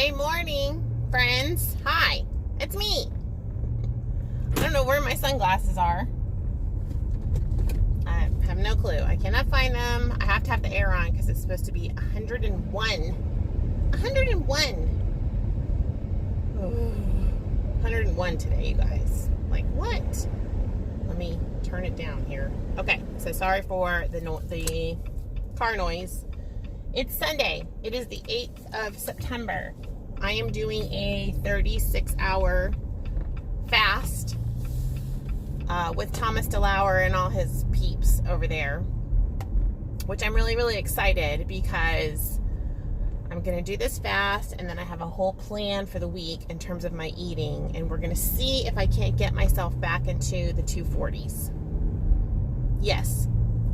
Monday morning, friends. Hi, it's me. I don't know where my sunglasses are. I have no clue. I cannot find them. I have to have the air on because it's supposed to be 101. 101 today, you guys. Like, what? Let me turn it down here. Okay, so sorry for the car noise. It's Sunday. It is the 8th of September. I am doing a 36-hour fast with Thomas DeLauer and all his peeps over there, which I'm really, really excited because I'm going to do this fast, and then I have a whole plan for the week in terms of my eating, and we're going to see if I can't get myself back into the 240s. Yes,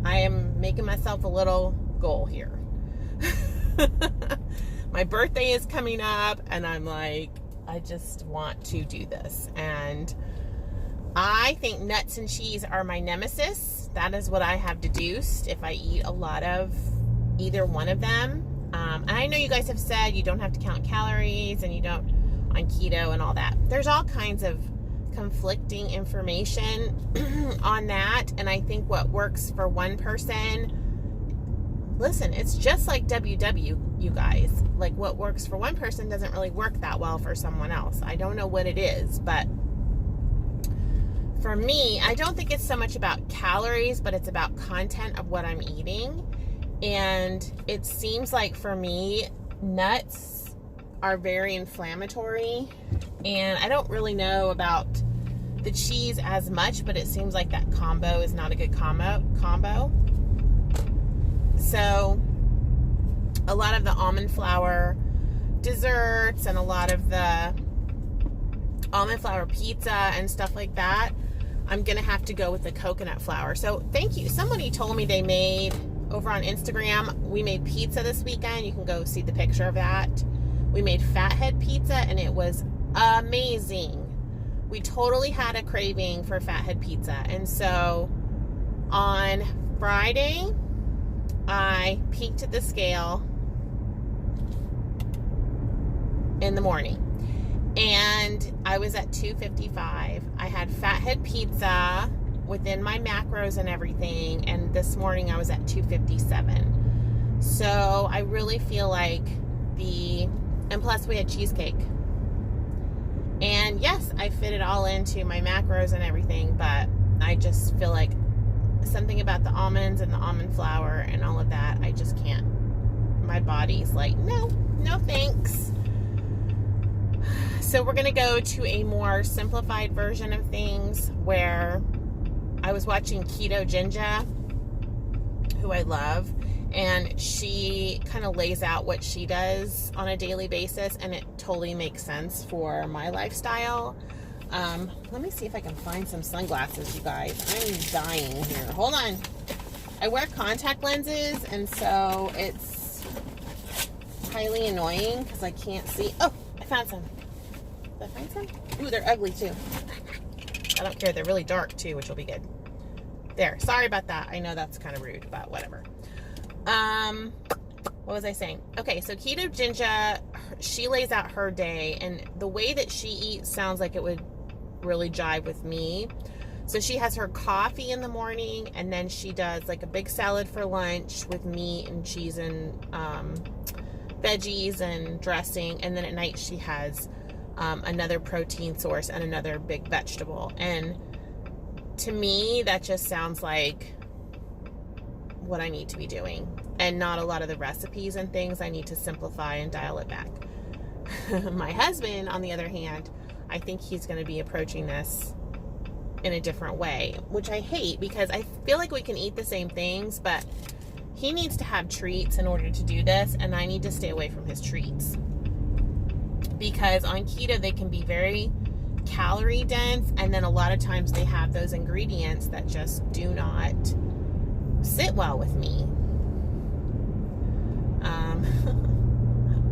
I am making myself a little goal here. My birthday is coming up, and I'm like, I just want to do this. And I think nuts and cheese are my nemesis. That is what I have deduced if I eat a lot of either one of them. And I know you guys have said you don't have to count calories and you don't on keto and all that. There's all kinds of conflicting information on that. And I think what works for one person, listen, it's just like WW, you guys. Like, what works for one person doesn't really work that well for someone else. I don't know what it is, but for me, I don't think it's so much about calories, but it's about content of what I'm eating. And it seems like for me, nuts are very inflammatory. And I don't really know about the cheese as much, but it seems like that combo is not a good combo. So a lot of the almond flour desserts and a lot of the almond flour pizza and stuff like that, I'm going to have to go with the coconut flour. So thank you. Somebody told me they made, over on Instagram, we made pizza this weekend. You can go see the picture of that. We made fathead pizza, and it was amazing. We totally had a craving for fathead pizza. And so on Friday, I peaked at the scale in the morning, and I was at 255. I had fathead pizza within my macros and everything, and this morning I was at 257. So I really feel like and plus we had cheesecake. And yes, I fit it all into my macros and everything, but I just feel like something about the almonds and the almond flour and all of that, I just can't. My body's like, no thanks. So we're going to go to a more simplified version of things where I was watching Keto Ginger, who I love, and she kind of lays out what she does on a daily basis, and it totally makes sense for my lifestyle. Let me see if I can find some sunglasses, you guys. I'm dying here. Hold on. I wear contact lenses, and so it's highly annoying because I can't see. Oh, I found some. Did I find some? Ooh, they're ugly too. I don't care. They're really dark too, which will be good. There. Sorry about that. I know that's kind of rude, but whatever. What was I saying? Okay, so Keto Ginger, she lays out her day, and the way that she eats sounds like it would really jive with me. So she has her coffee in the morning, and then she does like a big salad for lunch with meat and cheese and veggies and dressing, and then at night she has another protein source and another big vegetable. And to me, that just sounds like what I need to be doing, and not a lot of the recipes and things. I need to simplify and dial it back. My husband, on the other hand, I think he's going to be approaching this in a different way, which I hate because I feel like we can eat the same things, but he needs to have treats in order to do this, and I need to stay away from his treats. Because on keto, they can be very calorie dense, and then a lot of times they have those ingredients that just do not sit well with me.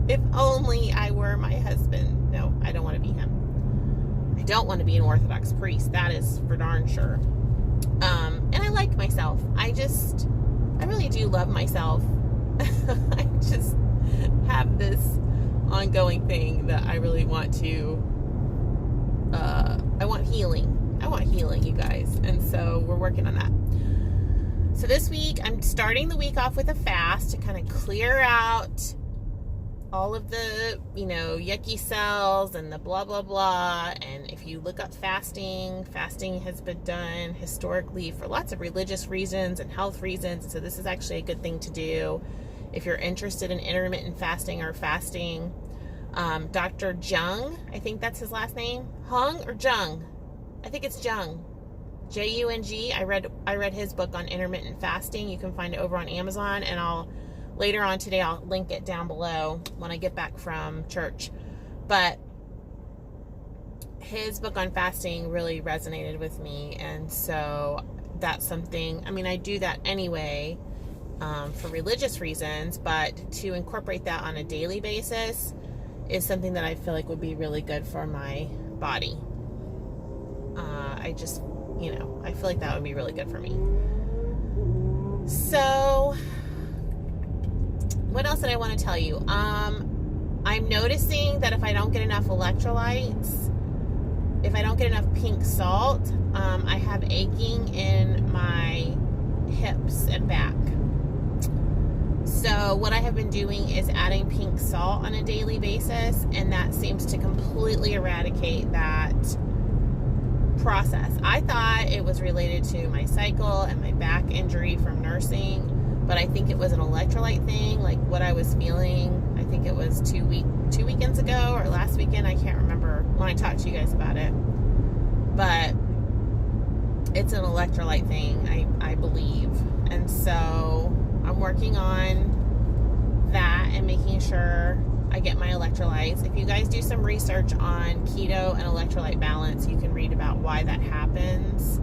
If only I were my husband. No, I don't want to be him. I don't want to be an Orthodox priest. That is for darn sure. And I like myself. I really do love myself. I just have this ongoing thing that I really want to, I want healing. I want healing, you guys. And so we're working on that. So this week, I'm starting the week off with a fast to kind of clear out all of the, yucky cells and the blah, blah, blah. And if you look up fasting has been done historically for lots of religious reasons and health reasons. So this is actually a good thing to do if you're interested in intermittent fasting or fasting. Dr. Jung, I think that's his last name. Hung or Jung? I think it's Jung. Jung. I read his book on intermittent fasting. You can find it over on Amazon, and later on today I'll link it down below when I get back from church. But his book on fasting really resonated with me, and so that's something, I do that anyway for religious reasons, but to incorporate that on a daily basis is something that I feel like would be really good for my body. I feel like that would be really good for me. So, what else did I want to tell you? I'm noticing that if I don't get enough electrolytes, if I don't get enough pink salt, I have aching in my hips and back. So what I have been doing is adding pink salt on a daily basis, and that seems to completely eradicate that process. I thought it was related to my cycle and my back injury from nursing, but I think it was an electrolyte thing, like what I was feeling. I think it was 2 weekends ago or last weekend. I can't remember when I talked to you guys about it, but it's an electrolyte thing, I believe. And so I'm working on that and making sure I get my electrolytes. If you guys do some research on keto and electrolyte balance, you can read about why that happens.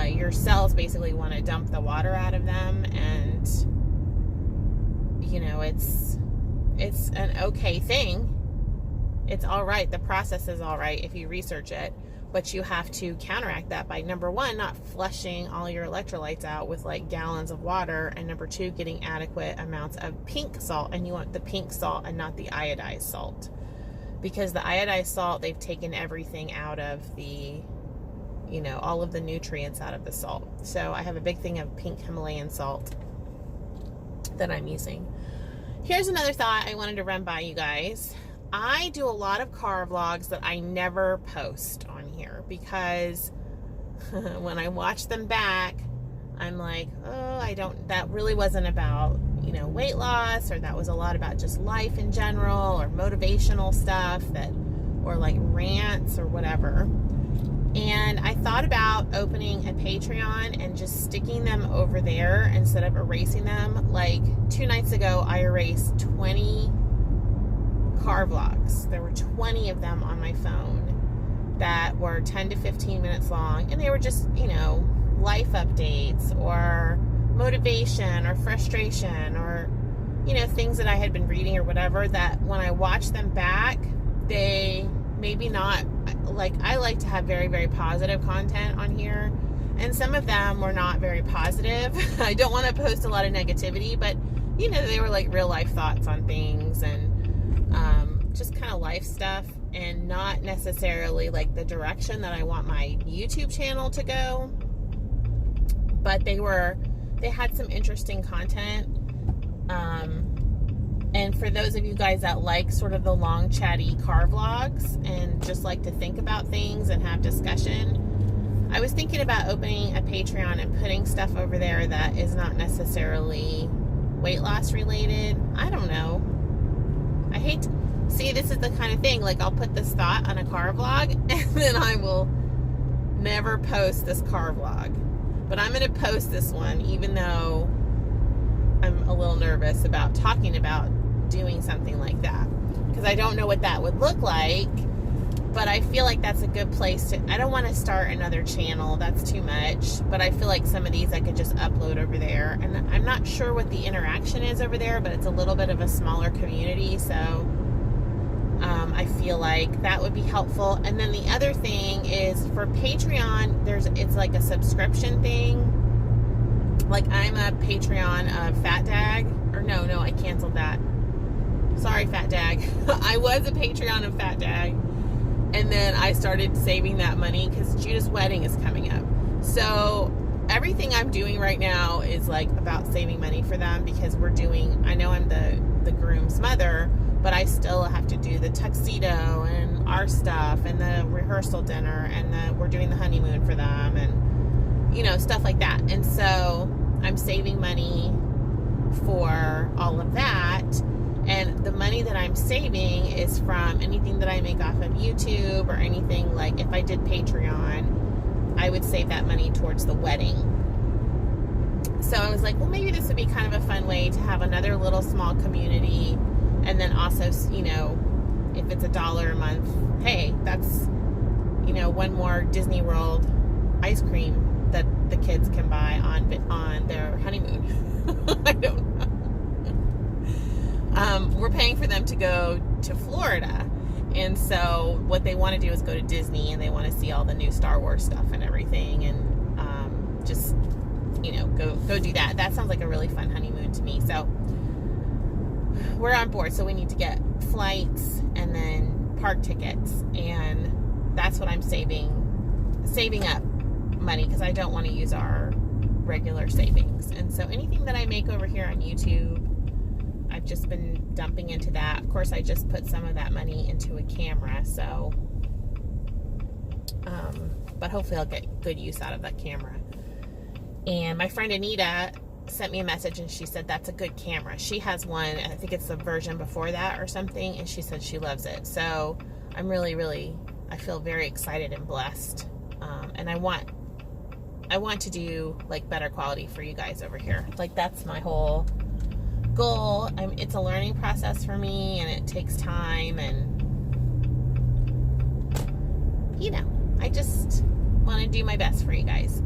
Your cells basically want to dump the water out of them, and it's an okay thing. It's all right. The process is all right if you research it, but you have to counteract that by, number one, not flushing all your electrolytes out with like gallons of water, and number two, getting adequate amounts of pink salt. And you want the pink salt and not the iodized salt, because the iodized salt, they've taken everything out of the, all of the nutrients out of the salt. So I have a big thing of pink Himalayan salt that I'm using. Here's another thought I wanted to run by you guys. I do a lot of car vlogs that I never post on here because when I watch them back, I'm like, that really wasn't about, weight loss, or that was a lot about just life in general, or motivational stuff or like rants or whatever. And I thought about opening a Patreon and just sticking them over there instead of erasing them. Like 2 nights ago, I erased 20 car vlogs. There were 20 of them on my phone that were 10 to 15 minutes long, and they were just, life updates or motivation or frustration or, things that I had been reading or whatever, that when I watch them back, they maybe not, like, I like to have very, very positive content on here, and some of them were not very positive. I don't want to post a lot of negativity, but, they were like real life thoughts on things, and just kind of life stuff, and not necessarily like the direction that I want my YouTube channel to go. But they had some interesting content. And for those of you guys that like sort of the long chatty car vlogs and just like to think about things and have discussion, I was thinking about opening a Patreon and putting stuff over there that is not necessarily weight loss related. I don't know. I hate to see, this is the kind of thing, like I'll put this thought on a car vlog and then I will never post this car vlog. But I'm going to post this one, even though I'm a little nervous about talking about doing something like that, because I don't know what that would look like. But I feel like that's a good place to, I don't want to start another channel, that's too much, but I feel like some of these I could just upload over there. And I'm not sure what the interaction is over there, but it's a little bit of a smaller community, so I feel like that would be helpful. And then the other thing is, for Patreon, it's like a subscription thing. Like, I'm a Patreon of Fat Dag, or no, I canceled that. Sorry, Fat Dag. I was a Patreon of Fat Dag. And then I started saving that money because Judah's wedding is coming up. So everything I'm doing right now is like about saving money for them, because I know I'm the groom's mother, but I still have to do the tuxedo and our stuff and the rehearsal dinner, and we're doing the honeymoon for them, and, you know, stuff like that. And so I'm saving money for all of that. And the money that I'm saving is from anything that I make off of YouTube, or anything, like if I did Patreon, I would save that money towards the wedding. So I was like, well, maybe this would be kind of a fun way to have another little small community. And then also, you know, if it's $1 a month, hey, that's, you know, one more Disney World ice cream that the kids can buy on their honeymoon. I don't know. We're paying for them to go to Florida, and so what they want to do is go to Disney, and they want to see all the new Star Wars stuff and everything, and just, you know, go do that. That sounds like a really fun honeymoon to me. So we're on board. So we need to get flights and then park tickets, and that's what I'm saving up money, because I don't want to use our regular savings. And so anything that I make over here on YouTube, I've just been dumping into that. Of course, I just put some of that money into a camera, so but hopefully I'll get good use out of that camera. And my friend Anita sent me a message, and she said that's a good camera. She has one, and I think it's the version before that or something, and she said she loves it. So I'm really, I feel very excited and blessed, and I want to do like better quality for you guys over here. Like, that's my whole goal. It's a learning process for me, and it takes time, and, you know, I just want to do my best for you guys.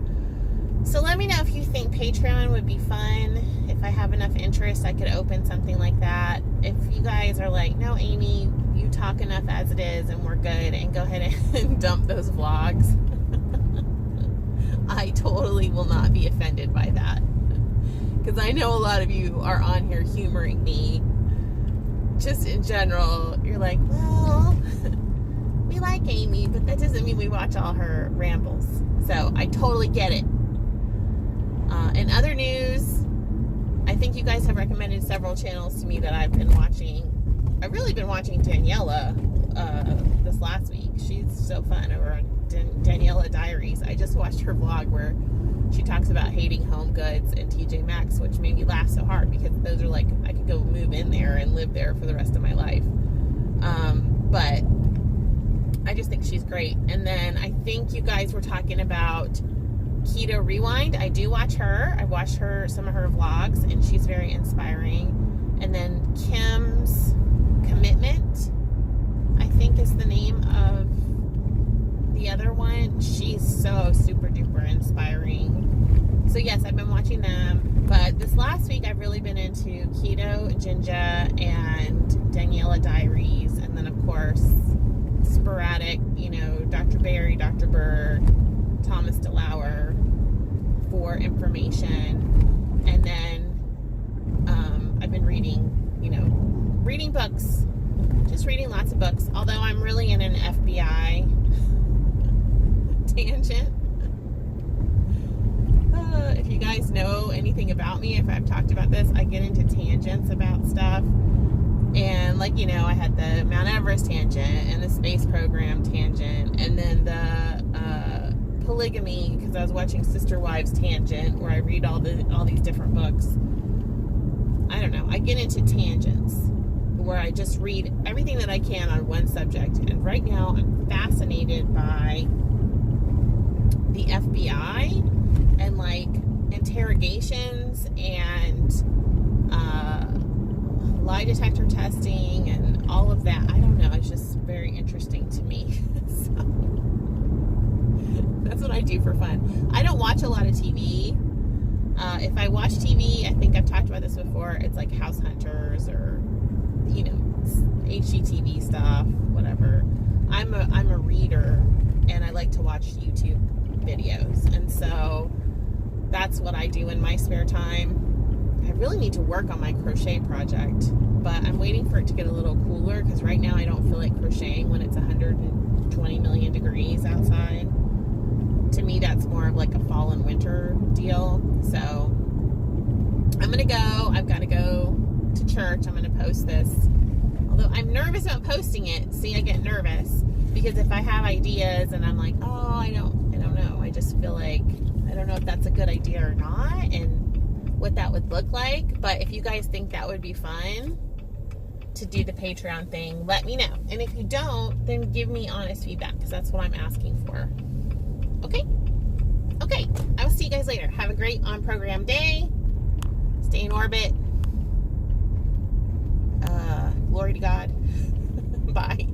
So let me know if you think Patreon would be fun. If I have enough interest, I could open something like that. If you guys are like, no, Amy, you talk enough as it is and we're good, and go ahead and dump those vlogs, I totally will not be offended by that. Because I know a lot of you are on here humoring me. Just in general, you're like, well, we like Amy, but that doesn't mean we watch all her rambles. So I totally get it. In other news, I think you guys have recommended several channels to me that I've been watching. I've really been watching Daniela this last week. She's so fun over on Daniela Diaries. I just watched her vlog where she talks about hating Home Goods and TJ Maxx, which made me laugh so hard, because those are like, I could go move in there and live there for the rest of my life. But I just think she's great. And then I think you guys were talking about Keto Rewind. I do watch her. I've watched some of her vlogs, and she's very inspiring. And then Kim's Commitment, I think, is the name of the other one. She's so super duper inspiring. So yes, I've been watching them. But this last week, I've really been into Keto, Ginger, and Daniela Diaries. And then, of course, sporadic, you know, Dr. Barry, Dr. Berg, Thomas DeLauer for information. And then I've been reading books, just reading lots of books, although I'm really in an FBI tangent. If you guys know anything about me, if I've talked about this, I get into tangents about stuff. And, like, you know, I had the Mount Everest tangent and the space program tangent, and then the polygamy, because I was watching Sister Wives tangent, where I read all these different books. I don't know. I get into tangents where I just read everything that I can on one subject. And right now, I'm fascinated by the FBI and, like, interrogations and lie detector testing and all of that. I don't know. It's just very interesting to me. So that's what I do for fun. I don't watch a lot of TV. If I watch TV, I think I've talked about this before, it's like House Hunters or, you know, HGTV stuff, whatever. I'm a reader, and I like to watch YouTube videos, and so that's what I do in my spare time. I really need to work on my crochet project, but I'm waiting for it to get a little cooler, because right now I don't feel like crocheting when it's 120 million degrees outside. To me, that's more of like a fall and winter deal. So I'm gonna go. I've got to go to church. I'm gonna post this, although I'm nervous about posting it. See, I get nervous because if I have ideas and I'm like, oh, I don't know, I just feel like I don't know if that's a good idea or not, and what that would look like. But if you guys think that would be fun to do the Patreon thing, let me know. And if you don't, then give me honest feedback, because that's what I'm asking for. Okay? Okay. I will see you guys later. Have a great on-program day. Stay in orbit. Glory to God. Bye.